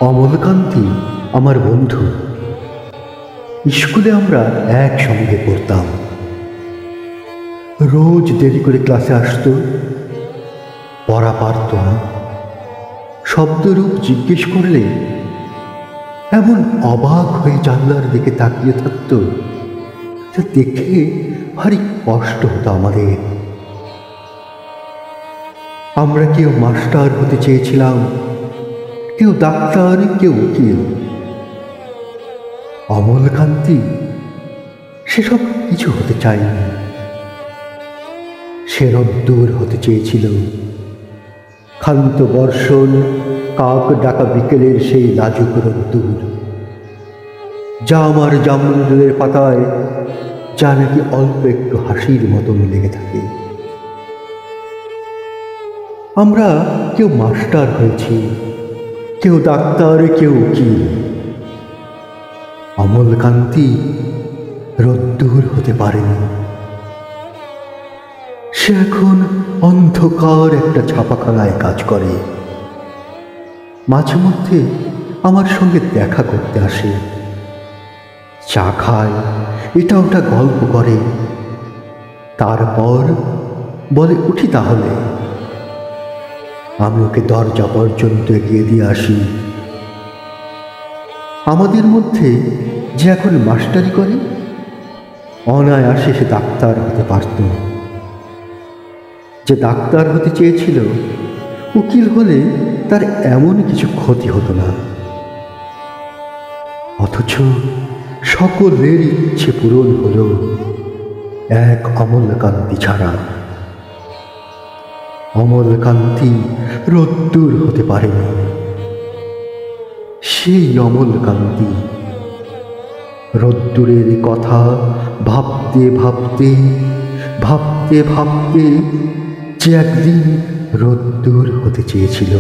অমলকান্তি আমার বন্ধু। স্কুলে আমরা একসঙ্গে পড়তাম। রোজ দেরি করে ক্লাসে আসতো, পড়া পারত না। শব্দরূপ জিজ্ঞেস করলে এমন অবাক হয়ে জানলার দিকে তাকিয়ে থাকতো, যা দেখে ভারী কষ্ট হতো আমাদের। আমরা কেউ মাস্টার হতে চেয়েছিলাম, কেউ ডাক্তার, কেউ উকিল। অমলকান্তি সেসব কিছু হতে চায়নি। সে রোদ্দুর হতে চেয়েছিল, ক্ষান্ত বর্ষণ, কাক ডাকা বিকেলের সেই লাজুক রোদ্দুর, যা আমার জামরুলের পাতায় যা নাকি অল্প একটু হাসির মতন লেগে থাকে। আমরা কেউ মাস্টার হয়েছি, কেউ ডাক্তার, কেউ উকিল। অমলকান্তি রোদ্দুর হতে পারেনি। সে এখন অন্ধকার একটা ছাপাখানায় কাজ করে। মাঝে মধ্যে আমার সঙ্গে দেখা করতে আসে, চা খায়, এটা ওটা গল্প করে। তারপর বলে, উঠি তাহলে। আমি ওকে দরজা পর্যন্ত এগিয়ে দিয়ে আসি। আমাদের মধ্যে যে এখন মাস্টারি করে, অনায়াসে সে ডাক্তার হতে পারত। যে ডাক্তার হতে চেয়েছিল, উকিল হলে তার এমন কিছু ক্ষতি হতো না। অথচ সকলের ইচ্ছে পূরণ হলো, এক অমলকান্তি ছাড়া। অমলকান্তি রোদ্দুর হতে পারেনি। সেই অমলকান্তি রোদ্দুরের কথা ভাবতে ভাবতে ভাবতে ভাবতে যে একদিন রোদ্দুর হতে চেয়েছিল।